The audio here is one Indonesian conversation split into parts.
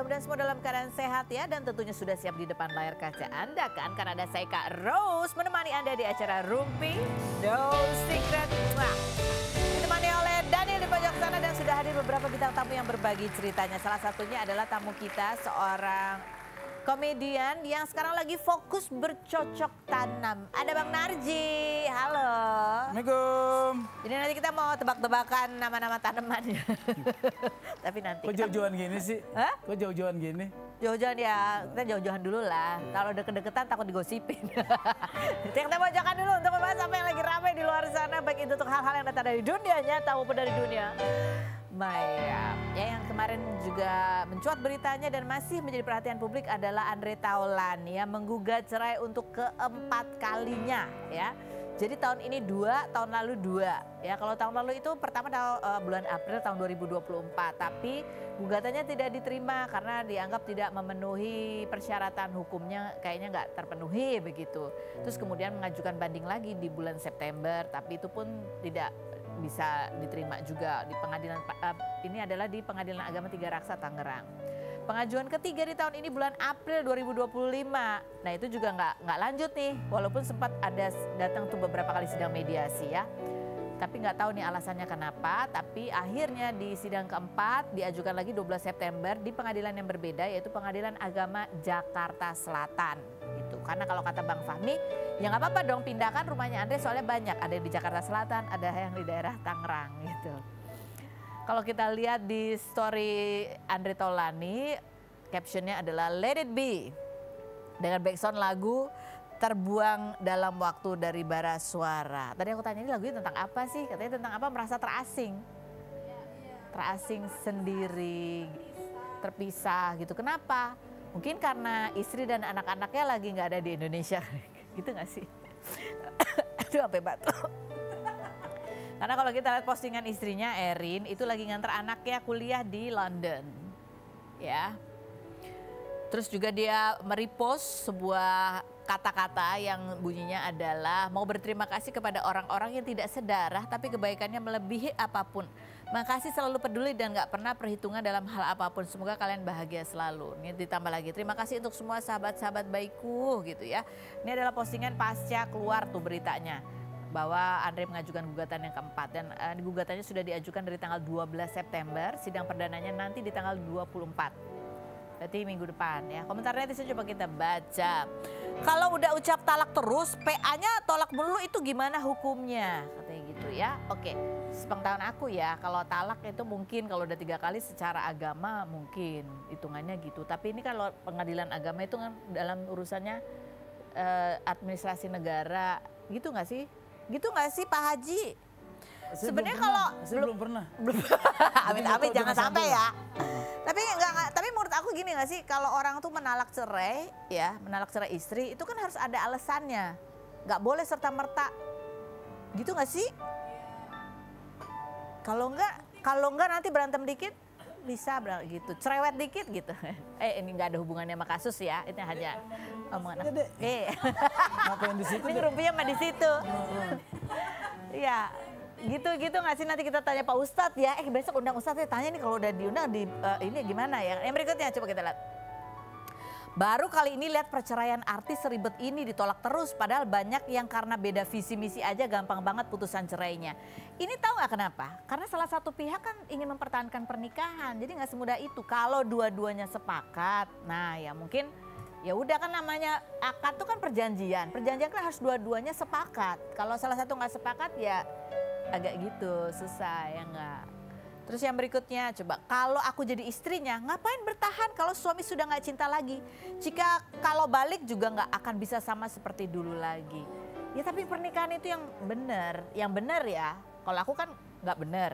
mudah-mudahan semua dalam keadaan sehat ya. Dan tentunya sudah siap di depan layar kaca Anda kan. Karena ada saya Kak Rose menemani Anda di acara Rumpi No Secret. Wah. Ditemani oleh Daniel di pojok sana dan sudah hadir beberapa bintang tamu yang berbagi ceritanya. Salah satunya adalah tamu kita seorang komedian yang sekarang lagi fokus bercocok tanam. Ada Bang Narji, halo. Assalamualaikum. Jadi nanti kita mau tebak-tebakan nama-nama tanaman. Tapi nanti. Kok jauh-jauhan gini sih? Hah? Kok jauh-jauhan gini? Jauh-jauhan ya, kita jauh-jauhan dulu lah. Kalau deket-deketan takut digosipin. Kita pojokan dulu untuk membahas apa yang lagi ramai di luar sana. Baik itu untuk hal-hal yang datang dari dunia nyata maupun dari dunia maya. Ya, yang kemarin juga mencuat beritanya dan masih menjadi perhatian publik adalah Andre Taulany yang menggugat cerai untuk keempat kalinya ya. Jadi tahun ini 2, tahun lalu 2. Ya, kalau tahun lalu itu pertama bulan April tahun 2024, tapi gugatannya tidak diterima karena dianggap tidak memenuhi persyaratan hukumnya, kayaknya nggak terpenuhi begitu. Terus kemudian mengajukan banding lagi di bulan September, tapi itu pun tidak bisa diterima juga di pengadilan. Ini adalah di Pengadilan Agama Tiga Raksa Tangerang. Pengajuan ketiga di tahun ini bulan April 2025. Nah itu juga nggak lanjut nih, walaupun sempat ada datang tuh beberapa kali sidang mediasi ya. Tapi nggak tahu nih alasannya kenapa, tapi akhirnya di sidang keempat diajukan lagi 12 September di pengadilan yang berbeda, yaitu Pengadilan Agama Jakarta Selatan. Gitu. Karena kalau kata Bang Fahmi, ya nggak apa-apa dong pindahkan rumahnya Andre soalnya banyak, ada yang di Jakarta Selatan, ada yang di daerah Tangerang gitu. Kalau kita lihat di story Andre Taulany, captionnya adalah Let It Be. Dengan backsound lagu Terbuang Dalam Waktu dari Bara Suara. Tadi aku tanya ini lagunya tentang apa sih? Katanya tentang apa, merasa terasing. Terasing sendiri, terpisah gitu. Kenapa? Mungkin karena istri dan anak-anaknya lagi nggak ada di Indonesia. Gitu nggak sih? Aduh sampai batuk. Karena kalau kita lihat postingan istrinya Erin itu lagi nganter anaknya kuliah di London. Ya. Terus juga dia merepost sebuah kata-kata yang bunyinya adalah mau berterima kasih kepada orang-orang yang tidak sedarah tapi kebaikannya melebihi apapun. Makasih selalu peduli dan gak pernah perhitungan dalam hal apapun. Semoga kalian bahagia selalu. Ini ditambah lagi terima kasih untuk semua sahabat-sahabat baikku gitu ya. Ini adalah postingan pasca keluar tuh beritanya bahwa Andre mengajukan gugatan yang keempat dan gugatannya sudah diajukan dari tanggal 12 September, sidang perdananya nanti di tanggal 24. Berarti minggu depan ya. Komentar netizen coba kita baca. Kalau udah ucap talak terus, PA-nya tolak melulu itu gimana hukumnya? Katanya gitu ya. Oke, sepengetahuan aku ya, kalau talak itu mungkin kalau udah 3 kali secara agama mungkin hitungannya gitu. Tapi ini kalau pengadilan agama itu kan dalam urusannya administrasi negara, gitu nggak sih? Gitu nggak sih Pak Haji? Sebenarnya kalau belum pernah. Amit-amit jangan sampai ya. Tapi menurut aku gini nggak sih, kalau orang tuh menalak cerai ya, menalak cerai istri itu kan harus ada alasannya. Nggak boleh serta merta. Gitu nggak sih? Kalau nggak nanti berantem dikit bisa gitu, cerewet dikit gitu. Ini nggak ada hubungannya sama kasus ya, itu hanya omongan. Ngapain di situ? Ini rupiah mah di situ. Iya, gitu nggak sih, nanti kita tanya Pak Ustadz ya. Besok undang Ustadz ya, tanya nih kalau udah diundang di ini gimana ya. Yang berikutnya coba kita lihat. Baru kali ini lihat perceraian artis seribet ini ditolak terus. Padahal banyak yang karena beda visi misi aja gampang banget putusan cerainya. Ini tahu nggak kenapa? Karena salah satu pihak kan ingin mempertahankan pernikahan. Jadi nggak semudah itu. Kalau dua-duanya sepakat, nah ya mungkin ya udah kan namanya akad tuh kan perjanjian. Perjanjian kan harus dua-duanya sepakat. Kalau salah satu nggak sepakat ya agak gitu, susah ya nggak. Terus yang berikutnya coba, kalau aku jadi istrinya ngapain bertahan kalau suami sudah nggak cinta lagi? Jika kalau balik juga nggak akan bisa sama seperti dulu lagi. Ya tapi pernikahan itu yang benar ya. Kalau aku kan nggak benar.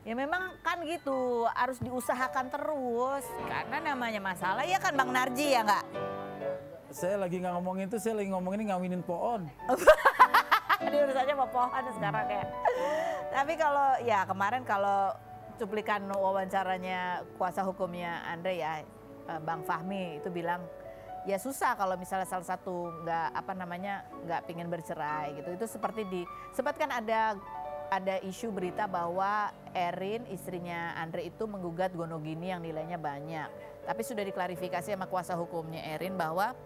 Ya memang kan gitu, harus diusahakan terus. Karena namanya masalah ya kan Bang Narji ya nggak? Saya lagi nggak ngomongin itu, saya lagi ngomongin ngawinin pohon. Ini urusannya sama pohon sekarang ya. Tapi kalau ya kemarin kalau cuplikan wawancaranya kuasa hukumnya Andre ya, Bang Fahmi itu bilang ya susah kalau misalnya salah satu nggak pingin bercerai gitu. Itu seperti sempat kan ada ada isu berita bahwa Erin, istrinya Andre itu menggugat Gonogini yang nilainya banyak. Tapi sudah diklarifikasi sama kuasa hukumnya Erin bahwa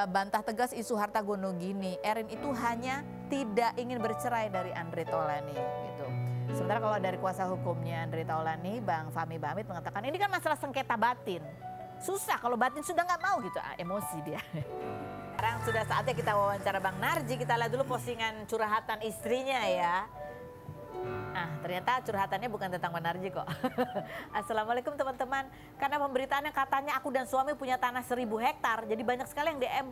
bantah tegas isu harta Gonogini. Erin itu hanya tidak ingin bercerai dari Andre Taulany gitu. Sementara kalau dari kuasa hukumnya Andre Taulany, Bang Fahmi Bahmid mengatakan ini kan masalah sengketa batin. Susah kalau batin sudah nggak mau gitu, emosi dia. Sekarang sudah saatnya kita wawancara Bang Narji. Kita lihat dulu postingan curhatan istrinya ya. Nah, ternyata curhatannya bukan tentang Bang Narji kok. Assalamualaikum teman-teman. Karena pemberitaannya katanya aku dan suami punya tanah 1000 hektar. Jadi banyak sekali yang DM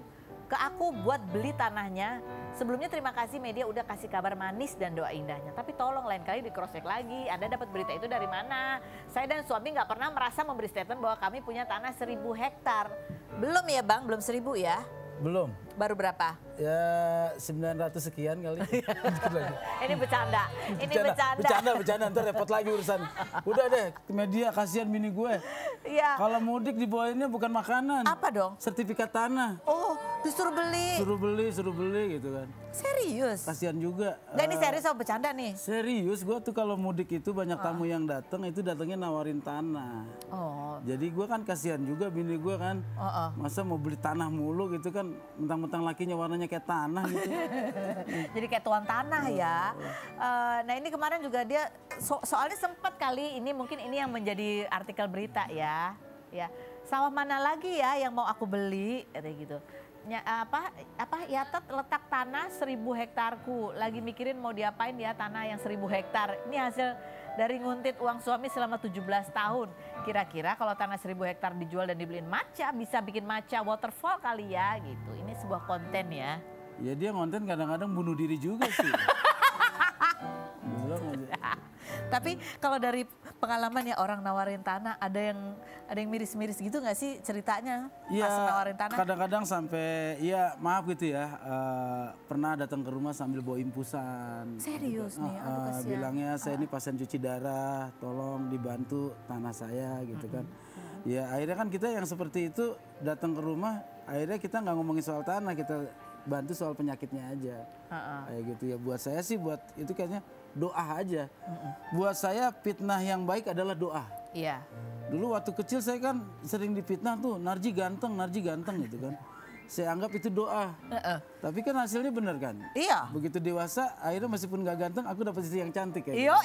ke aku buat beli tanahnya. Sebelumnya terima kasih media udah kasih kabar manis dan doa indahnya. Tapi tolong lain kali di cross check lagi. Anda dapat berita itu dari mana? Saya dan suami nggak pernah merasa memberi statement bahwa kami punya tanah 1000 hektar. Belum ya Bang? Belum 1000 ya? Belum. Baru berapa? Ya 900 sekian kali. Ini bercanda. Ini bercanda. Bercanda. Ntar repot lagi urusan. Udah deh, ke media kasihan bini gue. Iya. Kalau mudik dibawainnya bukan makanan. Apa dong? Sertifikat tanah. Oh, disuruh beli. Suruh beli gitu kan. Serius? Kasihan juga. Nggak, ini serius apa bercanda nih? Serius, gue tuh kalau mudik itu banyak tamu yang datang itu datangnya nawarin tanah. Oh. Jadi gue kan kasihan juga bini gue kan. Masa mau beli tanah mulu gitu kan, mentang-mentang lakinya warnanya kayak tanah gitu. Jadi kayak tuan tanah ya. Nah ini kemarin juga dia soalnya sempat kali ini mungkin ini yang menjadi artikel berita ya. Ya, sawah mana lagi ya yang mau aku beli kayak gitu. Yatet letak tanah 1000 hektarku. Lagi mikirin mau diapain ya tanah yang 1000 hektar. Ini hasil dari nguntit uang suami selama 17 tahun. Kira-kira kalau tanah 1000 hektar dijual dan dibeliin maca, bisa bikin maca waterfall kali ya gitu. Ini sebuah konten ya. Ya dia konten kadang-kadang bunuh diri juga sih. Belum aja. Tapi kalau dari pengalaman ya orang nawarin tanah, ada yang miris-miris gitu nggak sih ceritanya ya, pas nawarin tanah? Kadang-kadang sampai ya maaf gitu ya, pernah datang ke rumah sambil bawa impusan. Serius nih, aduh kasihan. Bilangnya saya ini pasien cuci darah, tolong dibantu tanah saya gitu kan. Ya akhirnya kan kita yang seperti itu datang ke rumah, akhirnya kita nggak ngomongin soal tanah, kita bantu soal penyakitnya aja. Kayak gitu ya, buat saya sih buat itu kayaknya doa aja. Buat saya fitnah yang baik adalah doa. Iya. Dulu waktu kecil saya kan sering difitnah tuh, Narji ganteng gitu kan. Saya anggap itu doa. Tapi kan hasilnya benar kan? Iya. Begitu dewasa, akhirnya meskipun gak ganteng, aku dapat istri yang cantik kayak gitu.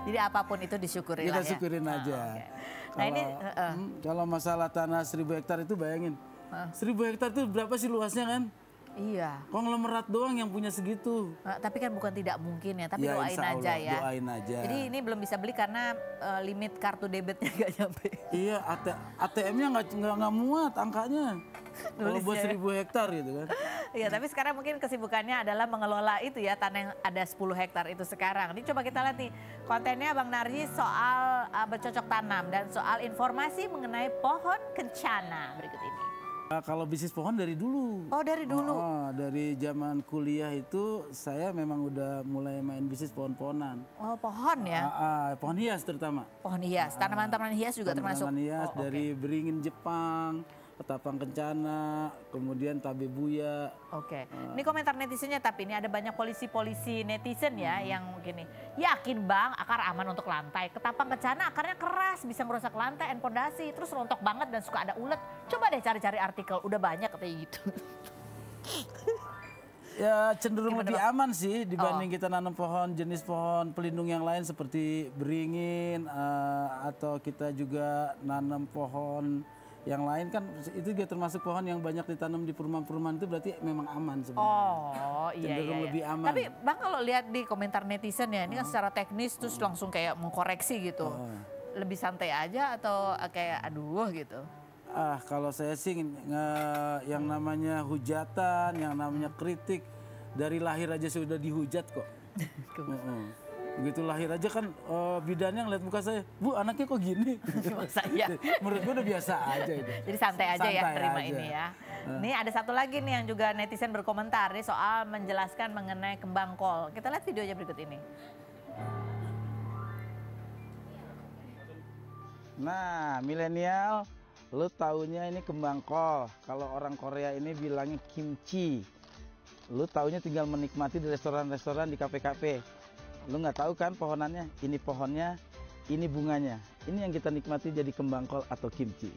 Jadi apapun itu disyukurin lah ya. Kita syukurin aja. Nah ini kalau masalah tanah 1000 hektar itu bayangin. 1000 hektar itu berapa sih luasnya kan? Iya. Konglomerat doang yang punya segitu. Tapi kan bukan tidak mungkin ya, tapi ya, doain aja ya. Doain aja. Jadi ini belum bisa beli karena limit kartu debitnya nggak nyampe. Iya, ATM-nya nggak muat angkanya. Kalau buat 1000 hektar gitu kan. Iya, tapi sekarang mungkin kesibukannya adalah mengelola itu ya, tanah yang ada 10 hektar itu sekarang. Ini coba kita lihat nih kontennya Bang Narji soal bercocok tanam dan soal informasi mengenai pohon kencana berikut ini. Kalau bisnis pohon dari dulu. Oh dari dulu? Dari zaman kuliah itu saya memang udah mulai main bisnis pohon-pohonan. Oh pohon ya? Pohon hias terutama. Pohon hias, tanaman-tanaman hias juga termasuk? Tanaman hias dari beringin Jepang, ketapang kencana, kemudian tabe buya. Oke, ini komentar netizennya tapi ini ada banyak polisi netizen ya yang gini. Yakin Bang akar aman untuk lantai, ketapang kencana akarnya keras bisa merusak lantai dan pondasi, terus rontok banget dan suka ada ulet. Coba deh cari-cari artikel, udah banyak katanya gitu. Ya cenderung lebih aman sih dibanding kita nanam pohon jenis pohon pelindung yang lain seperti beringin atau kita juga nanam pohon yang lain kan itu juga termasuk pohon yang banyak ditanam di perumahan-perumahan itu berarti memang aman sebenarnya. Oh iya. Cenderung lebih aman. Tapi Bang kalau lihat di komentar netizen ya ini kan secara teknis terus langsung kayak mengkoreksi gitu. Lebih santai aja atau kayak aduh gitu? Kalau saya sih yang namanya hujatan, yang namanya kritik dari lahir aja sudah dihujat kok. Begitu lahir aja kan bidannya ngeliat muka saya, Bu anaknya kok gini? Masa iya? Menurut gue udah biasa aja itu. Jadi santai aja ya terima ini ya. Ini ada satu lagi nih yang juga netizen berkomentar nih soal menjelaskan mengenai kembang kol. Kita lihat videonya berikut ini. Nah milenial, lu taunya ini kembang kol. Kalau orang Korea ini bilangnya kimchi. Lu taunya tinggal menikmati di restoran-restoran, di kafe-kafe. Lu nggak tahu kan pohonannya, ini pohonnya, ini bunganya. Ini yang kita nikmati jadi kembang kol atau kimchi.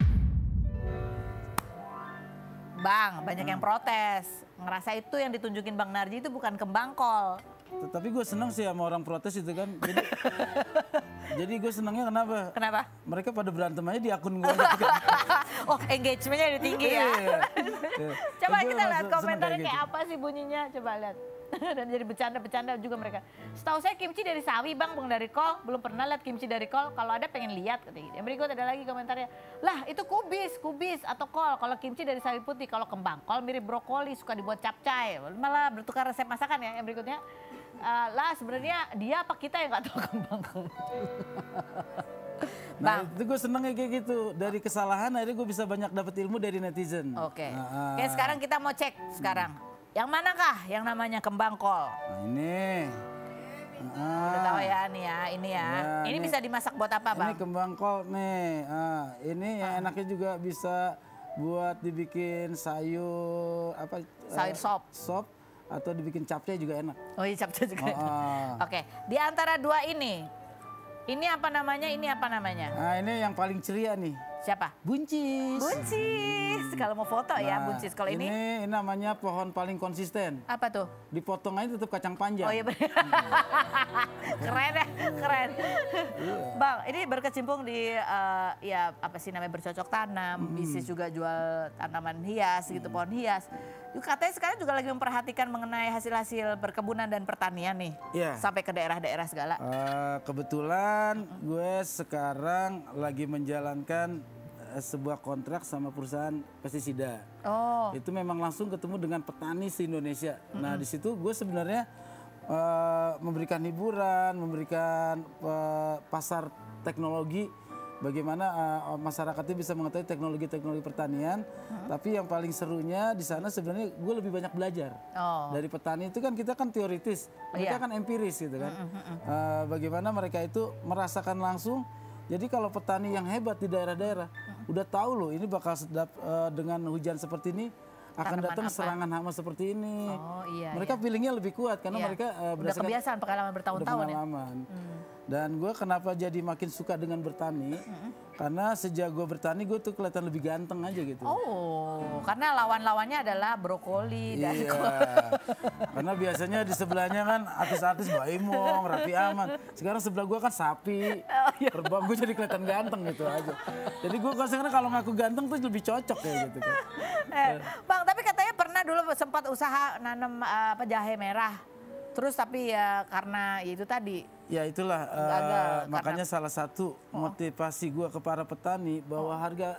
Bang, banyak yang protes. Ngerasa itu yang ditunjukin Bang Narji itu bukan kembang kol. Tapi gue seneng sih sama orang protes itu kan. Jadi gue senengnya kenapa? Kenapa? Mereka pada berantem aja di akun gue. Gitu kan. Oh, engagementnya udah tinggi ya. Iya. Coba Gue kita lihat seneng komentarnya kayak kayak apa sih bunyinya. Coba lihat. Dan jadi bercanda-bercanda juga mereka. Setahu saya kimchi dari sawi bang, bukan dari kol. Belum pernah lihat kimchi dari kol. Kalau ada pengen lihat. Yang berikut ada lagi komentarnya. Lah itu kubis atau kol. Kalau kimchi dari sawi putih. Kalau kembang kol mirip brokoli, suka dibuat capcay. Malah bertukar resep masakan ya. Yang berikutnya. Lah sebenarnya dia apa kita yang nggak tahu kembang kol. Nah itu gue senengnya kayak gitu. Dari kesalahan akhirnya gue bisa banyak dapat ilmu dari netizen. Oke. Oke, sekarang kita mau cek sekarang. Yang manakah yang namanya kembang kol? Nah ini. Udah tahu ya nih ya, ini ya. Ini bisa dimasak buat apa bang? Ini kembang kol nih. Ini yang enaknya juga bisa buat dibikin sayur apa? Sayur sop. Sop atau dibikin capcay juga enak. Oh iya capcay juga. Oke, di antara dua ini apa namanya? Ini apa namanya? Nah ini yang paling ceria nih. Siapa? Buncis. Buncis. Kalau mau foto ya buncis. Kalau ini namanya pohon paling konsisten. Apa tuh? Dipotong aja tetap kacang panjang. Oh iya benar. Keren ya, keren. Bang, ini berkecimpung di ya apa sih namanya bercocok tanam, bisnis juga jual tanaman hias gitu, pohon hias. Katanya sekarang juga lagi memperhatikan mengenai hasil-hasil perkebunan dan pertanian nih. Iya. Sampai ke daerah-daerah segala. Kebetulan gue sekarang lagi menjalankan sebuah kontrak sama perusahaan pestisida. Oh. Itu memang langsung ketemu dengan petani se-Indonesia. Nah di situ gue sebenarnya memberikan hiburan, memberikan pasar teknologi. Bagaimana masyarakat itu bisa mengetahui teknologi-teknologi pertanian. Tapi yang paling serunya di sana sebenarnya gue lebih banyak belajar. Dari petani itu kan kita kan teoritis, mereka kan empiris gitu kan. Bagaimana mereka itu merasakan langsung. Jadi kalau petani yang hebat di daerah-daerah udah tahu loh ini bakal sedap dengan hujan seperti ini akan datang serangan hama seperti ini. Oh, iya, mereka feelingnya lebih kuat karena mereka udah kebiasaan pengalaman bertahun-tahun ya. Dan gue kenapa jadi makin suka dengan bertani? Karena sejak gue bertani gue tuh kelihatan lebih ganteng aja gitu. Oh, karena lawan-lawannya adalah brokoli dan karena biasanya di sebelahnya kan artis-artis Baimong, Raffi Ahmad. Sekarang sebelah gue kan sapi, kerbau, gue jadi kelihatan ganteng gitu aja. Jadi gue sekarang kalau ngaku ganteng tuh lebih cocok kayak gitu kan. Bang, tapi katanya pernah dulu sempat usaha nanam jahe merah. Terus tapi ya karena itu tadi. Ya itulah makanya salah satu motivasi gue ke para petani bahwa harga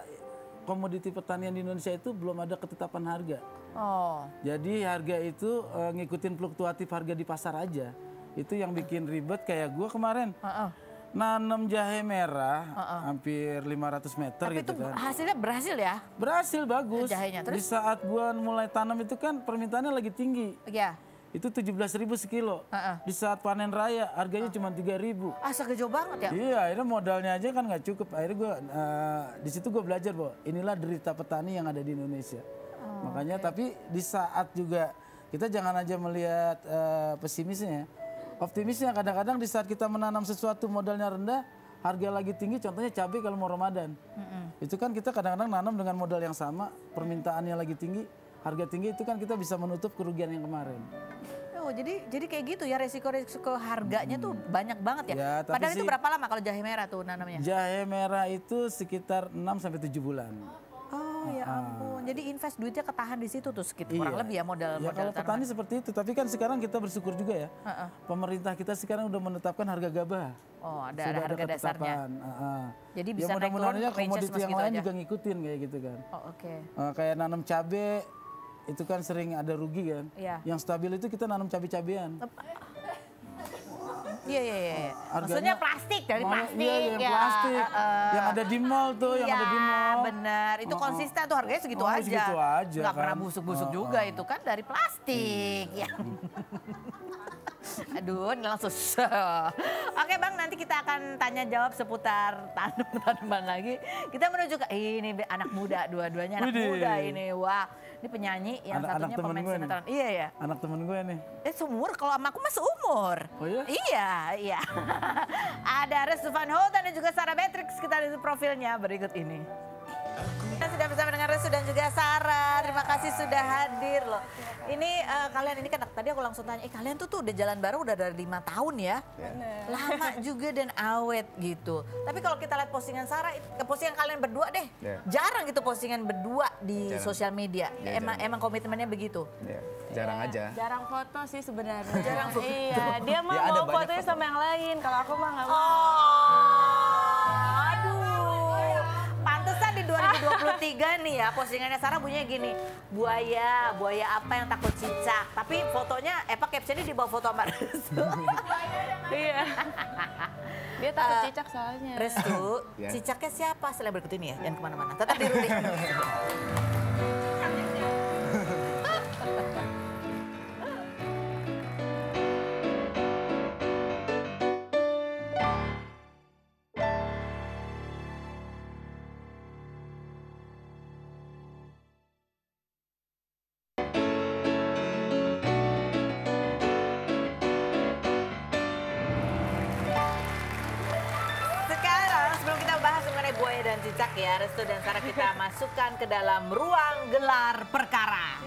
komoditi pertanian di Indonesia itu belum ada ketetapan harga. Jadi harga itu ngikutin fluktuatif harga di pasar aja. Itu yang bikin ribet kayak gue kemarin. Nanam jahe merah hampir 500 meter tapi gitu itu kan. Hasilnya berhasil ya? Berhasil bagus. Jahenya. Terus? Di saat gue mulai tanam itu kan permintaannya lagi tinggi. Iya. Itu 17.000 sekilo. Di saat panen raya harganya cuma 3.000. Segejo banget ya? Iya, akhirnya modalnya aja kan nggak cukup. Akhirnya gue di situ gue belajar bahwa inilah derita petani yang ada di Indonesia. Makanya tapi di saat juga kita jangan aja melihat pesimisnya. Optimisnya kadang-kadang di saat kita menanam sesuatu modalnya rendah, harga lagi tinggi. Contohnya cabai kalau mau Ramadan. Itu kan kita kadang-kadang nanam dengan modal yang sama, permintaannya lagi tinggi. Harga tinggi itu kan kita bisa menutup kerugian yang kemarin. Oh, jadi kayak gitu ya resiko harganya tuh banyak banget ya. Padahal itu berapa lama kalau jahe merah tuh nanamnya? Jahe merah itu sekitar 6 sampai 7 bulan. Oh ya ampun. Jadi invest duitnya ketahan di situ tuh sekitar kurang lebih ya modal kalau petani seperti itu. Tapi kan sekarang kita bersyukur juga ya. Pemerintah kita sekarang udah menetapkan harga gabah. Oh, ada harga dasarnya. Jadi bisa naik turun mudah-mudahan komoditi yang lain juga ngikutin kayak gitu kan. Kayak nanam cabai itu kan sering ada rugi kan. Yang stabil itu kita nanam cabai-cabean. Iya. Maksudnya plastik dari plastik. Iya, plastik. Yang ada di mall tuh, yang ada di mall. Bener. Itu konsisten tuh harganya segitu aja. Segitu aja. Nggak pernah busuk-busuk juga itu kan dari plastik. Ya. Aduh, ini langsung. Oke Bang, nanti kita akan tanya jawab seputar tanaman lagi. Kita menuju ke ini anak muda, dua-duanya anak muda ini. Wah, Ini penyanyi yang Anak satunya temen pemain gue nih. sinetron. Iya ya. Anak temen gue nih. Seumur, kalau sama aku mah seumur. Oh iya? Iya. Ada Restu Van Houten dan juga Sarah Beatrix. Kita lihat profilnya berikut ini. Kita sudah bersama dengan Restu dan juga Sarah. Terima kasih sudah hadir loh. Ini kalian ini kan tadi aku langsung tanya, kalian tuh udah jalan bareng udah dari 5 tahun ya? Lama juga dan awet gitu. Tapi kalau kita lihat postingan Sarah, postingan kalian berdua deh. Jarang gitu postingan berdua di sosial media. Emang komitmennya begitu? Jarang aja. Jarang foto sih sebenarnya. Jarang foto. Iya, dia mah Ya, ada mau banyak fotonya foto. sama yang lain. Kalau aku mah nggak mau. Aduh. Pantesan di 2023 nih ya postingannya Sarah bunyinya gini. Buaya apa yang takut cicak. Tapi fotonya, captionnya di bawah foto sama Restu. Iya. Dia takut cicak soalnya. Restu, Ya. cicaknya siapa? Setelah berikut ini ya, jangan kemana-mana. Tetap di Ruli. Sekarang sebelum kita bahas mengenai buaya dan cicak ya, Restu dan Sarah kita masukkan ke dalam ruang gelar perkara.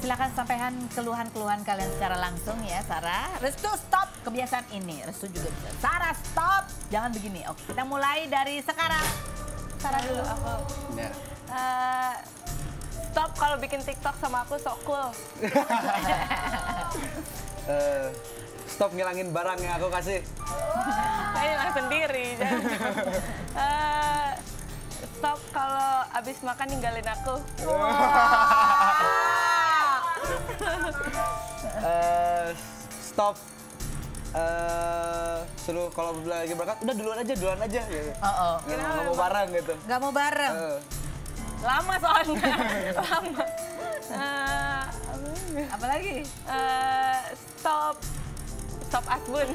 Silakan sampaikan keluhan-keluhan kalian secara langsung ya, Sarah. Restu stop kebiasaan ini. Restu juga bisa. Sarah stop, jangan begini. Oke, kita mulai dari sekarang. Sarah dulu. Ya. Stop kalau bikin TikTok sama aku sok cool. Stop ngilangin barang yang aku kasih. Saya hilang sendiri. Stop kalau abis makan ninggalin aku. Stop. Suruh kalau lagi berangkat, udah duluan aja gitu. Oh. Nggak mau bareng gitu. Gak mau bareng. Lama soalnya. Lama. Apalagi? Stop Asbun.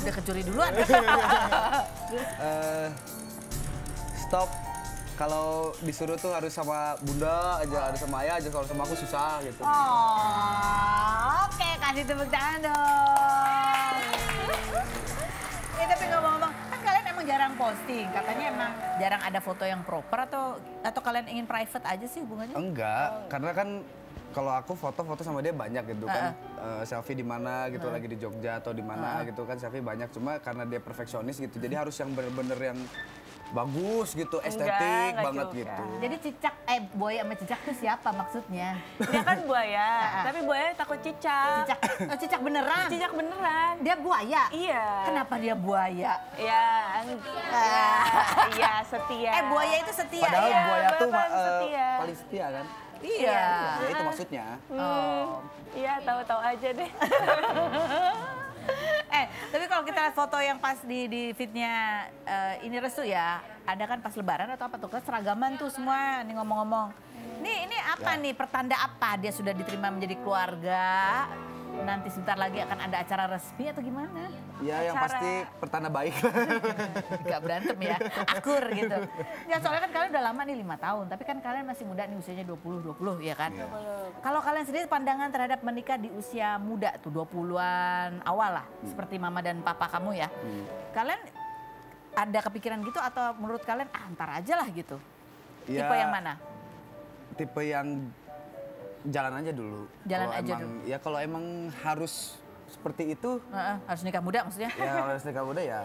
Udah kecuri duluan. Stop. Kalau disuruh tuh harus sama bunda aja, harus sama ayah aja. Kalau sama aku susah gitu. Oh, oke, kasih tepuk tangan dong. Tapi ngomong-ngomong, kan kalian emang jarang posting. Katanya emang jarang ada foto yang proper atau kalian ingin private aja sih hubungannya? Enggak, karena kan kalau aku foto-foto sama dia banyak gitu kan. Selfie di mana gitu, lagi di Jogja atau di mana gitu kan, selfie banyak. Cuma karena dia perfeksionis gitu, jadi harus yang bener-bener yang bagus gitu, estetik enggak banget juga. gitu. Jadi buaya sama cicak itu siapa maksudnya? Dia kan buaya, tapi buaya takut cicak. Cicak beneran? Cicak beneran. Dia buaya? Iya. Kenapa dia buaya? Iya, setia. Buaya itu setia Padahal ya? buaya tuh Bahkan setia. paling setia kan. Iya. Ya itu maksudnya. Iya, tahu-tahu aja deh. Tapi kalau kita lihat foto yang pas di feednya ini Restu ya, ada kan pas lebaran atau apa tuh, kan seragaman tuh semua, nih ngomong-ngomong. Ini apa nih, pertanda apa dia sudah diterima menjadi keluarga, nanti sebentar lagi akan ada acara resmi atau gimana? Ya yang pasti pertanda baik. Gak berantem ya, akur gitu. Ya soalnya kan kalian udah lama nih 5 tahun, tapi kan kalian masih muda nih usianya 20 ya kan? Kalau kalian sendiri pandangan terhadap menikah di usia muda tuh 20-an awal lah, seperti mama dan papa kamu ya. Kalian ada kepikiran gitu atau menurut kalian ntar aja lah gitu? Ya, Tipe yang mana? Tipe yang jalan aja dulu. Jalan Kalau aja emang- dulu. Ya kalau emang harus seperti itu, Harus nikah muda maksudnya? ya harus nikah muda ya.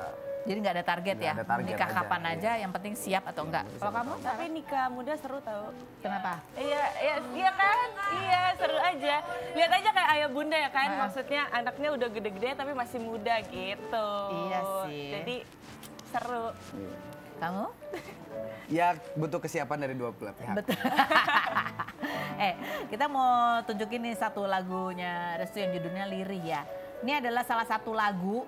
Jadi nggak ada target Nggak ya? ada target Nikah aja, kapan iya. aja, yang penting siap atau enggak? Kalau kamu? Tapi nikah muda seru tau. Kenapa? Iya kan? Iya, seru aja. Lihat aja kayak ayah bunda ya kan, maksudnya anaknya udah gede-gede tapi masih muda gitu. Iya sih. Jadi seru. Kamu? Ya butuh kesiapan dari dua belah pihak. Betul. Kita mau tunjukin nih satu lagunya Restu yang judulnya Lirih ya. Ini adalah salah satu lagu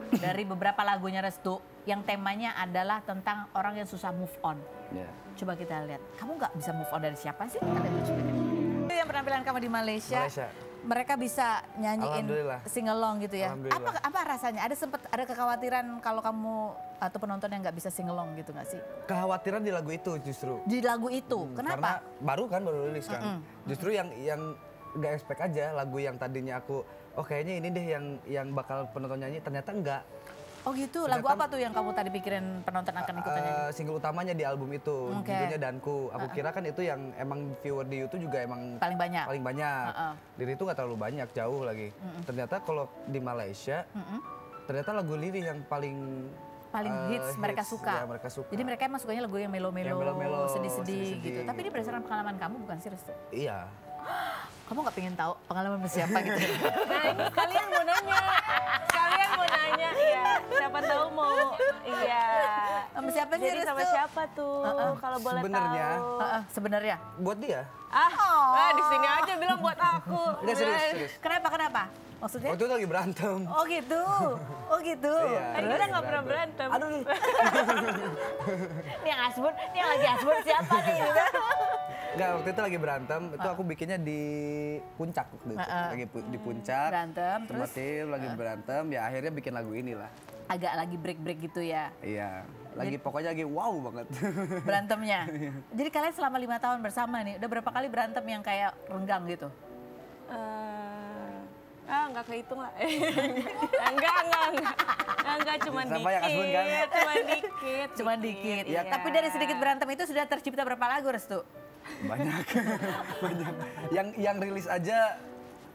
dari beberapa lagunya Restu yang temanya adalah tentang orang yang susah move on. Ya. Coba kita lihat, kamu nggak bisa move on dari siapa sih? Kita lihat coba. Itu yang penampilan kamu di Malaysia. Malaysia. mereka bisa nyanyiin Alhamdulillah. singelong gitu ya. Alhamdulillah. Apa rasanya? Ada kekhawatiran kalau kamu atau penonton yang nggak bisa singelong gitu nggak sih? Kekhawatiran di lagu itu justru. Di lagu itu, Karena kenapa? baru rilis kan. Justru yang gak expect aja lagu yang tadinya aku, oh kayaknya ini deh yang bakal penonton nyanyi, ternyata enggak. Oh gitu, lagu apa tuh yang kamu tadi pikirin penonton akan ikutan nyanyi? Single utamanya di album itu, Oke. judulnya Danku. Aku kira kan itu yang emang viewer di YouTube juga emang Paling banyak? Paling banyak. Liri itu nggak terlalu banyak, jauh lagi. Ternyata kalau di Malaysia, ternyata lagu Liri yang paling Hits mereka suka. Ya, mereka suka. Jadi mereka emang sukanya lagu yang melo-melo, sedih-sedih gitu. gitu. Tapi ini berdasarkan pengalaman kamu bukan sih, Restu? Iya. Kamu nggak pengen tahu pengalaman sama siapa gitu? Nah ini kalian mau nanya, iya. Siapa tahu mau, iya. Sama siapa sih, Jadi sama Restu? siapa tuh, kalau boleh Sebenarnya. tahu. Sebenarnya. Buat dia. Di sini aja bilang buat aku. Enggak serius. Kenapa? Maksudnya? Waktu itu lagi berantem. Oh gitu. Iya. Kan kita nggak pernah berantem. Aduh. Ini yang asbun, ini yang lagi asbun siapa nih? Gitu. Enggak, waktu itu lagi berantem, itu aku bikinnya di puncak waktu itu. Lagi di puncak. Berantem, sama terus? tim lagi berantem, ya akhirnya bikin lagu inilah. Agak lagi break-break gitu ya Iya. Pokoknya lagi wow banget. berantemnya. Jadi kalian selama 5 tahun bersama nih, udah berapa kali berantem yang kayak renggang gitu? Nggak kehitung lah. Enggak, cuma Sama yang Asbun kan? dikit. Cuma dikit. Iya. Tapi dari sedikit berantem itu sudah tercipta berapa lagu, Restu? Banyak. Yang rilis aja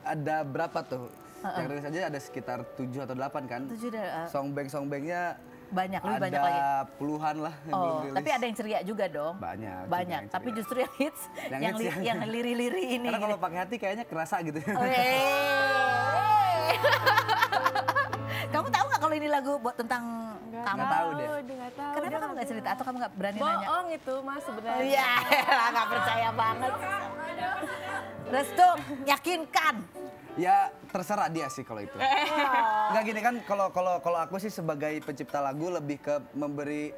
ada berapa tuh? Yang rilis aja ada sekitar 7 atau 8 kan? 7 udah Songbang-songbangnya banyak, lebih banyak ada lagi. puluhan lah yang belum Oh, rilis. tapi ada yang ceria juga dong. Banyak yang Tapi ceria. justru yang hits, Yang yang, hits ya. yang liri-liri ini. Karena kalau pakai hati kayaknya kerasa gitu. Kamu tahu nggak kalau ini lagu buat tentang kamu? Nggak tahu deh. Nggak tahu. Kenapa kamu nggak cerita atau kamu nggak berani nanya? Bohong itu mas sebenarnya. Iya, nggak percaya banget. Restu, yakinkan. Ya terserah dia sih kalau itu. Nggak gini kan, kalau aku sih sebagai pencipta lagu lebih ke memberi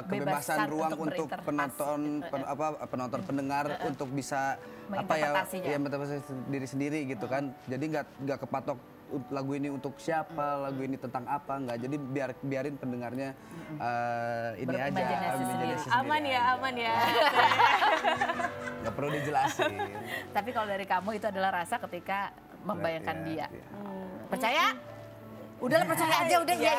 kebebasan Bebasan ruang untuk untuk berinterpretasi. penonton pendengar untuk bisa Menginterpretasinya. menginterpretasi diri sendiri gitu kan. Jadi nggak kepatok lagu ini untuk siapa, lagu ini tentang apa, nggak. Jadi biarin pendengarnya ini aja. Berimajinasi imajinasi sendiri. Aman sendiri ya, aja. aman ya. Nggak perlu dijelasin. Tapi kalau dari kamu itu adalah rasa ketika membayangkan Iya, dia. iya. Percaya? Udahlah percaya aja, udah ya.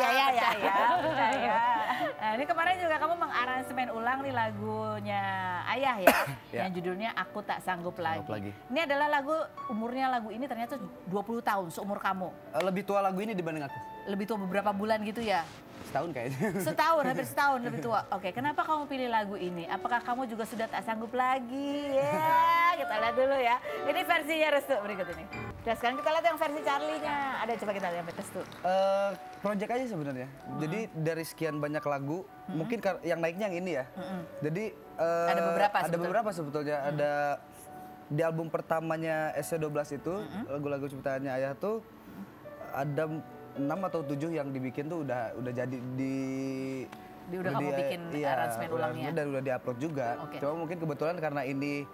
Percaya. Nah, ini kemarin juga kamu mengaransemen ulang nih lagunya Ayah ya, Ya. yang judulnya Aku Tak Sanggup Lagi. Sanggup Lagi. Ini adalah umurnya lagu ini ternyata 20 tahun, seumur kamu. Lebih tua lagu ini dibanding aku. Lebih tua beberapa bulan gitu ya? Setahun kayaknya. Setahun, hampir setahun lebih tua. Oke, kenapa kamu pilih lagu ini? Apakah kamu juga sudah tak sanggup lagi? Ya, kita lihat dulu ya. Ini versinya Restu berikut ini. Dan sekarang kita lihat yang versi Charlie-nya. Ada, coba kita lihat Restu. Project aja sebenarnya. Jadi dari sekian banyak lagu, mungkin yang naiknya yang ini ya. Jadi Ada beberapa ada sebetulnya. beberapa sebetulnya. Ada di album pertamanya SC12 itu lagu-lagu ciptaannya Ayah tuh ada 6 atau 7 yang dibikin tuh udah jadi Udah kamu bikin aransemen ulangnya. Dan udah diupload juga. Oke. Cuma mungkin kebetulan karena ini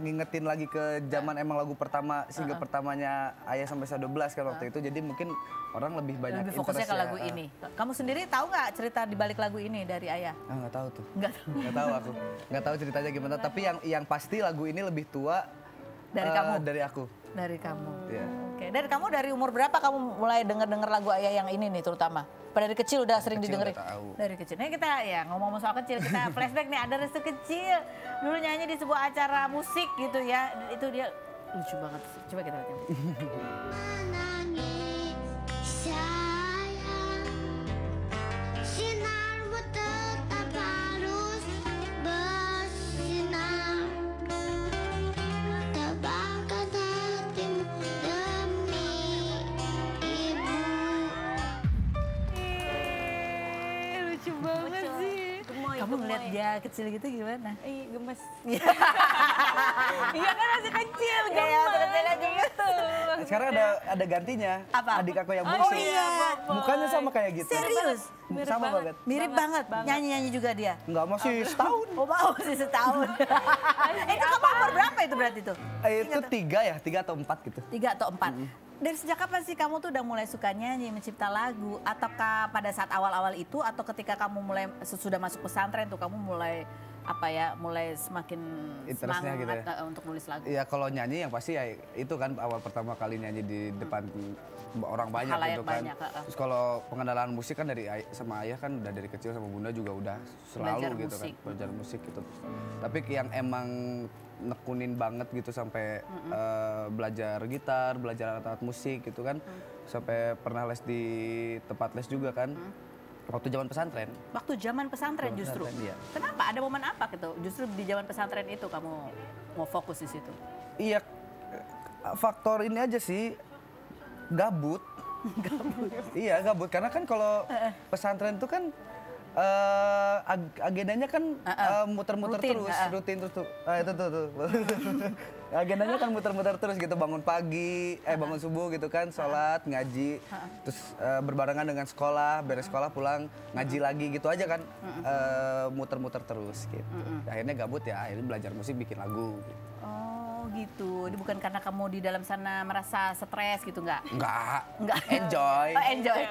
ngingetin lagi ke zaman emang lagu pertama, single pertamanya Ayah sampai SC12 kan waktu itu. Jadi mungkin orang lebih banyak Lebih fokusnya ke interest lagu ya. ini. Kamu sendiri tahu nggak cerita di balik lagu ini dari Ayah? Nggak tahu tuh. Nggak tahu. Nggak tahu aku. Nggak tahu ceritanya gimana. Tapi yang pasti lagu ini lebih tua Dari kamu? Dari aku. Dari kamu. Iya. Oke, dari kamu dari umur berapa kamu mulai denger lagu Ayah yang ini nih terutama? Pada dari kecil udah sering Kecil didengerin? udah tahu. Dari kecil. Nah kita ya ngomong soal kecil, kita flashback nih ada Restu kecil. Dulu nyanyi di sebuah acara musik gitu ya. Itu dia lucu banget. Coba kita lihat yang ini. Menangis sayang, sinarmu tetap harus bersinar, tebarkan hatimu demi ibu. Lucu banget sih. Kamu ngeliat dia kecil gitu gimana? Ih, gemes. Iya kan masih kecil, Iya, gemes. kecilnya gitu. Sekarang ada gantinya. Apa? Adik aku yang Oh bungsu. iya. Mukanya sama kayak gitu. Serius? Sama banget. Mirip banget. Nyanyi-nyanyi juga dia. Enggak, masih setahun. Oh mau sih setahun. Itu kamu umur berapa itu berarti tuh? Itu 3 atau 4 gitu. 3 atau 4. Dari sejak kapan sih kamu tuh udah mulai suka nyanyi, mencipta lagu? Ataukah pada saat awal-awal itu atau ketika kamu mulai sudah masuk pesantren tuh kamu mulai mulai semakin Interestnya semangat gitu ya? untuk nulis lagu? Iya kalau nyanyi yang pasti ya itu kan awal pertama kali nyanyi di depan orang banyak Khalayak gitu kan. banyak, Terus kalau pengenalan musik kan dari sama ayah kan udah dari kecil sama bunda juga udah selalu Belajar gitu musik. kan belajar musik gitu. Tapi yang emang nekunin banget gitu sampai belajar gitar, belajar alat-alat musik gitu kan. Sampai pernah les di tempat les juga kan. Waktu zaman pesantren. Waktu zaman pesantren justru? Iya. Kenapa? Ada momen apa gitu? Justru di zaman pesantren itu kamu mau fokus di situ? Iya, faktor ini aja sih, gabut. Iya gabut, karena kan kalau pesantren itu kan agendanya kan muter-muter Rutin, terus, rutin terus tuh. Itu tuh. Agendanya kan muter-muter terus gitu, bangun pagi, bangun subuh gitu kan, sholat, ngaji, terus berbarengan dengan sekolah, beres sekolah pulang, ngaji lagi gitu aja kan, muter-muter terus gitu. Akhirnya gabut ya, akhirnya belajar musik, bikin lagu. Gitu. Oh gitu, ini bukan karena kamu di dalam sana merasa stres gitu nggak? Enggak, enjoy. Oh, enjoy.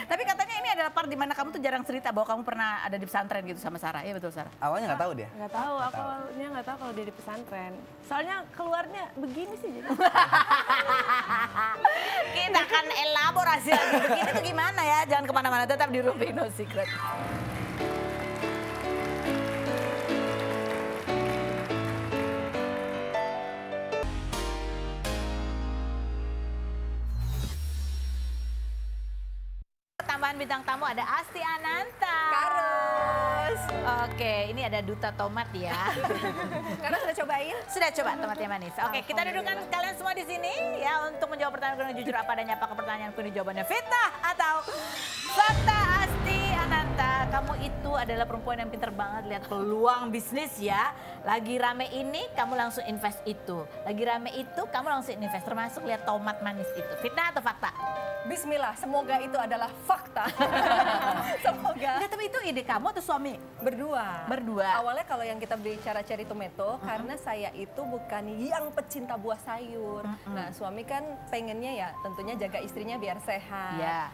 Tapi katanya ini adalah part di mana kamu tuh jarang cerita bahwa kamu pernah ada di pesantren gitu sama Sarah, iya betul Sarah? Awalnya nggak tahu dia. Nggak tahu, aku awalnya nggak tahu kalau dia di pesantren. Soalnya keluarnya begini sih jadi. Kita akan elaborasi lagi, begini tuh gimana ya, jangan kemana-mana, tetap di Rumpi No Secret. Tambahan bintang tamu ada Asti Ananta. Karus. Oke, ini ada duta tomat ya. Karena sudah cobain? Sudah coba tomatnya manis. Oke, kita dudukkan kalian semua di sini ya untuk menjawab pertanyaan yang jujur apa adanya. Apakah pertanyaan penuh jawabannya fitnah atau fakta? Asti Ananta, kamu itu adalah perempuan yang pinter banget lihat peluang bisnis ya. Lagi rame ini, kamu langsung invest itu. Lagi rame itu, kamu langsung invest. Termasuk lihat tomat manis itu. Fitnah atau fakta? Bismillah, semoga itu adalah fakta. Semoga. Enggak, tapi itu ide kamu atau suami? Berdua. Berdua. Awalnya kalau yang kita bicara cherry tomato, karena saya itu bukan yang pecinta buah sayur. Nah, suami kan pengennya ya tentunya jaga istrinya biar sehat. Iya.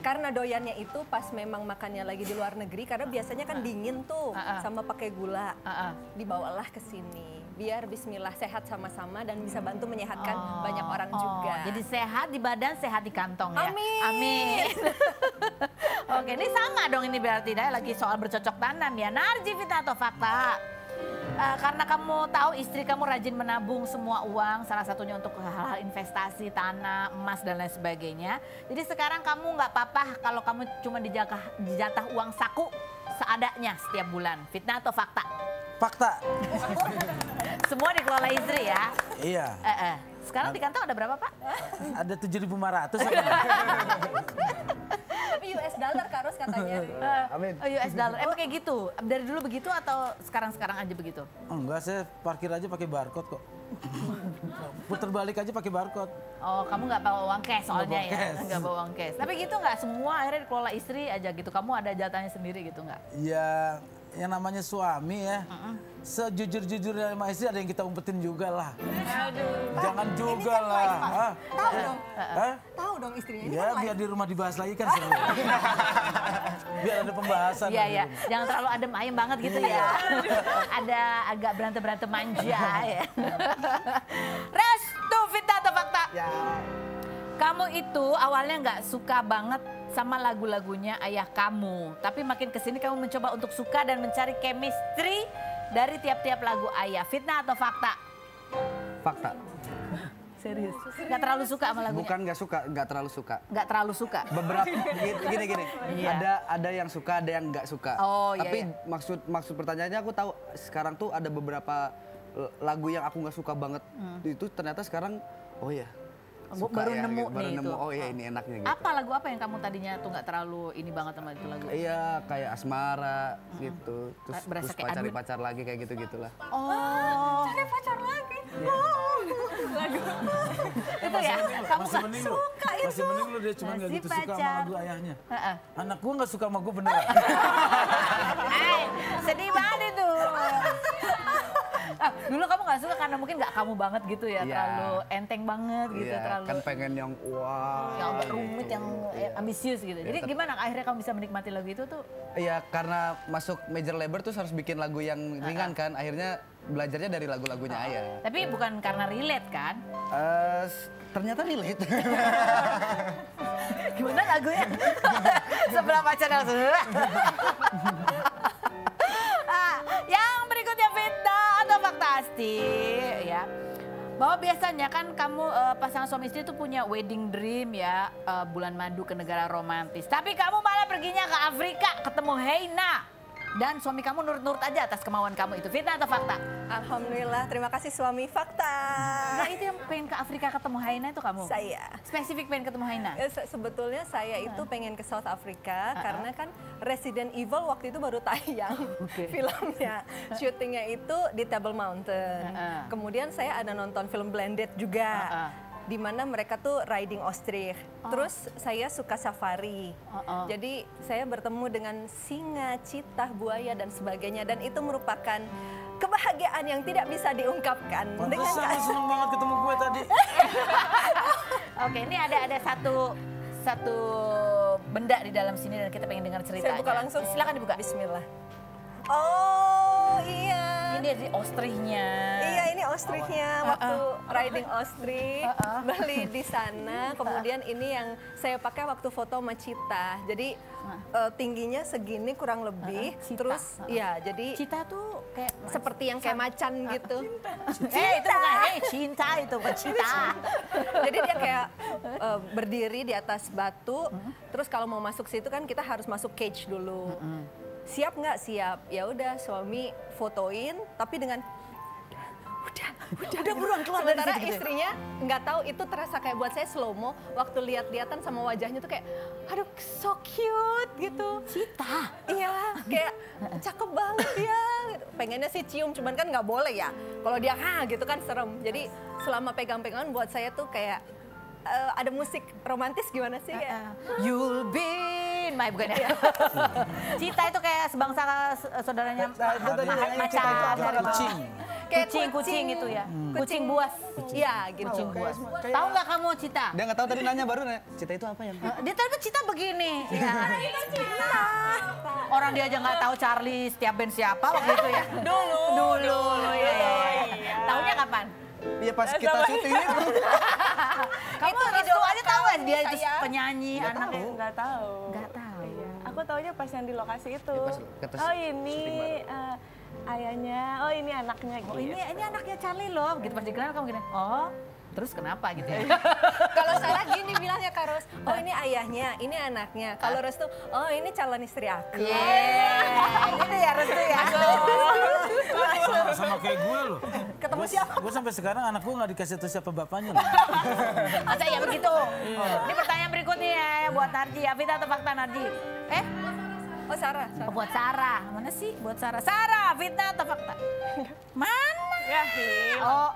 Karena doyannya itu pas memang makannya lagi di luar negeri, karena biasanya kan dingin tuh sama pakai gula. Dibawalah ke sini. Biar bismillah sehat sama-sama dan bisa bantu menyehatkan banyak orang juga. Jadi sehat di badan, sehat di kantong ya. Amin. Amin. Oke, ini sama dong ini berarti ya, lagi soal bercocok tanam ya. Narji, fitnah atau fakta? Karena kamu tahu istri kamu rajin menabung semua uang, salah satunya untuk hal-hal investasi, tanah, emas dan lain sebagainya. Jadi sekarang kamu nggak apa-apa kalau kamu cuma dijatah uang saku seadanya setiap bulan. Fitnah atau fakta? Fakta. Semua dikelola istri ya. Iya. Sekarang di kantong ada berapa Pak? Ada 7.500. Tapi US dollar Karus katanya. Amin. Oh, US dollar. Emang kayak gitu? Dari dulu begitu atau sekarang-sekarang aja begitu? Enggak, saya parkir aja pakai barcode kok. Puter balik aja pakai barcode. Oh, kamu nggak bawa uang cash soalnya Nggak bawa ya? cash. Nggak bawa uang cash. Tapi gitu nggak? Semua akhirnya dikelola istri aja gitu. Kamu ada jatahnya sendiri gitu nggak? Ya, yang namanya suami ya. Sejujur-jujurnya sama istri ada yang kita umpetin juga lah. Jangan juga lah. Tahu dong. Hah? Tahu dong istrinya. Ini Ya kan biar di rumah dibahas lagi kan seru. Biar ada pembahasan. Iya, di iya. rumah. Jangan terlalu adem ayem banget gitu ya. Ada agak berantem-berantem manja ya. Restu, fitnah atau fakta? Ya. Kamu itu awalnya nggak suka banget sama lagu-lagunya ayah kamu. Tapi makin kesini kamu mencoba untuk suka dan mencari chemistry dari tiap-tiap lagu ayah. Fitnah atau fakta? Fakta. Serius? Nggak terlalu suka sama lagunya? Bukan nggak suka, nggak terlalu suka. Nggak terlalu suka? Beberapa gini. Iya. Ada yang suka, ada yang nggak suka. Oh, iya, Tapi iya. maksud pertanyaannya aku tahu sekarang tuh ada beberapa lagu yang aku nggak suka banget. Itu ternyata sekarang oh ya. suka Baru ya, nemu gitu. Baru nih nemu, itu. oh ya ini enaknya gitu. Apa lagu apa yang kamu tadinya tuh nggak terlalu ini banget sama itu lagu? Iya kayak asmara gitu. Terus, Berasa terus kayak cari aduh. pacar lagi kayak gitu-gitulah. Oh. cari pacar lagi. Itu ya? Kamu Masih mending lu. Masih mending lu dia cuma nggak Masih gitu suka sama pacar. lagu ayahnya. Heeh. Anak gua nggak suka sama gua beneran. Sedih banget itu. Dulu kamu nggak suka karena mungkin nggak kamu banget gitu ya, Iya. terlalu enteng banget gitu, Iya, terlalu kan pengen yang wow. yang agak rumit, yang ambisius gitu. Jadi gimana akhirnya kamu bisa menikmati lagu itu tuh? Iya, karena masuk major label tuh harus bikin lagu yang ringan kan. Akhirnya belajarnya dari lagu-lagunya Aya. Tapi bukan karena relate kan? Ternyata relate. Gimana lagunya? Sebelah pacar langsung. Yang berikutnya fitnah atau fakta asti ya. Bahwa biasanya kan kamu pasangan suami istri itu punya wedding dream ya, bulan madu ke negara romantis. Tapi kamu malah perginya ke Afrika ketemu Heina. Dan suami kamu nurut-nurut aja atas kemauan kamu itu. Fitnah atau fakta? Alhamdulillah, terima kasih suami. Fakta. Nah itu yang pengen ke Afrika ketemu Heina itu kamu? Saya. Spesifik pengen ketemu Heina? Sebetulnya saya itu pengen ke South Africa karena kan Resident Evil waktu itu baru tayang filmnya. Syutingnya itu di Table Mountain. Kemudian saya ada nonton film Blended juga. Di mana mereka tuh riding ostrich. Terus saya suka safari. Jadi saya bertemu dengan singa, citah, buaya dan sebagainya, dan itu merupakan kebahagiaan yang tidak bisa diungkapkan. Pantesan seneng banget ketemu gue tadi. Oke, ini ada satu benda di dalam sini dan kita pengen dengar ceritanya. Saya buka langsung. Silakan dibuka. Bismillah. Oh iya. Ini dia di ostrichnya. Iya, ini ostrichnya waktu riding ostrich, beli di sana. Kemudian ini yang saya pakai waktu foto sama Cita. Jadi tingginya segini kurang lebih. Cita. Terus ya jadi Cita tuh kayak seperti yang kayak macan gitu. itu bukan cinta itu bukan cita. Jadi dia kayak berdiri di atas batu. Terus kalau mau masuk situ kan kita harus masuk cage dulu. Siap nggak? Siap. Ya udah suami fotoin, tapi dengan udah buruan keluar. Sementara istrinya nggak tahu, itu terasa kayak buat saya slow mo. Waktu lihat-lihatan sama wajahnya tuh kayak, aduh so cute gitu. Cita. Iya, kayak cakep banget ya. Pengennya sih cium, cuman kan nggak boleh ya. Kalau dia gitu kan serem. Jadi selama pegang-pegangan buat saya tuh kayak ada musik romantis gimana sih ya? You'll be in my bukan ya? Cita itu kayak sebangsa saudaranya macan. Kucing itu ya. Kucing buas. Iya gitu. Kucing buas. Tahu nggak kamu Cita? Dia nggak tahu tadi nanya baru nih, Cita itu apa ya? Dia tadi Cita begini. Ya. Orang dia aja nggak tahu Charlie setiap band siapa waktu itu ya. Dulu ya. Tahunya kapan? Iya pas kita syuting itu. Kamu itu aja tahu kan dia itu penyanyi anaknya. Nggak tahu. Nggak tahu. Aku taunya pas yang di lokasi itu. Pas kata Oh ini ayahnya, oh ini anaknya gitu. Oh ini anaknya Charlie loh. Gitu pas dikenal kamu gini. Oh terus kenapa gitu ya? Kalau Sarah gini bilangnya Kak Ros, oh ini ayahnya, ini anaknya. Kalau Restu, oh ini calon istri aku. Gitu ya Restu ya. Sama kayak gue loh. Ketemu siapa? Gue sampai sekarang anak gue nggak dikasih tahu siapa bapaknya loh. Masa ya begitu? Ini pertanyaan berikutnya ya buat Narji. Vita atau fakta Narji? Oh Sarah. Oh, buat Sarah. Mana sih buat Sarah? Sarah, fitnah atau fakta? Mana? Ya sih. Oh,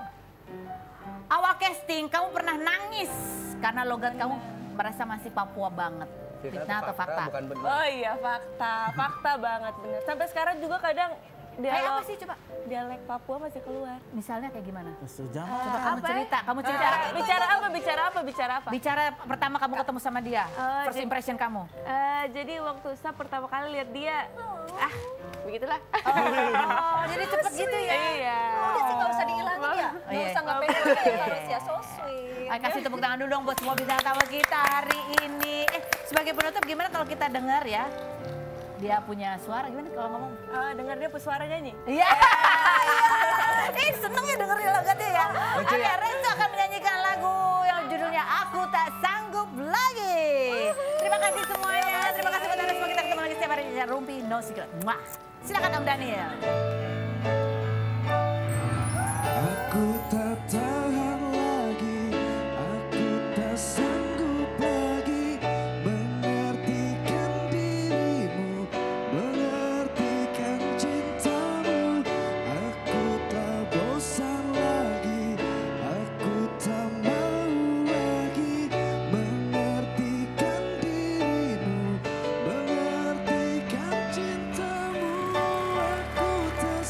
awal casting kamu pernah nangis karena logat kamu merasa masih Papua banget. Fitnah atau fakta? Bukan benar. Oh iya fakta banget bener. Sampai sekarang juga kadang Kayak apa sih coba? dialek Papua masih keluar. Misalnya kayak gimana? Jangan. Coba kamu cerita, Bicara apa? Bicara pertama kamu ketemu sama dia, first jadi- impression kamu. Jadi waktu saya pertama kali lihat dia, begitulah. Jadi cepet gitu ya? Iya. Udah sih nggak usah dihilangin ya. Nggak usah nggak pengen ya Kak ya, so sweet. Ayo kasih tepuk tangan dulu dong buat semua bintang tamu kita hari ini. Sebagai penutup gimana kalau kita dengar ya? Dia punya suara gimana kalau ngomong? Dengar dia pesuara nyanyi. Iya. Seneng ya dengerin lagunya ya. Oke, Renzo akan menyanyikan lagu yang judulnya Aku Tak Sanggup Lagi. Terima kasih semuanya. Terima kasih buat Anda semua. Kita ketemu lagi setiap hari di Rumpi No Secret. Mwah. Silakan Om Daniel. Aku tak tahan lagi, aku tak sanggup lagi mengertikan dirimu, mengertikan cintamu. Aku tak bosan lagi, aku tak mau lagi mengertikan dirimu, mengertikan cintamu. Aku tak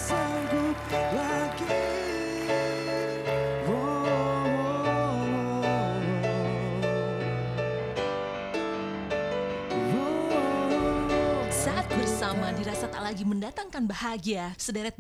lama dirasa tak lagi mendatangkan bahagia, sederet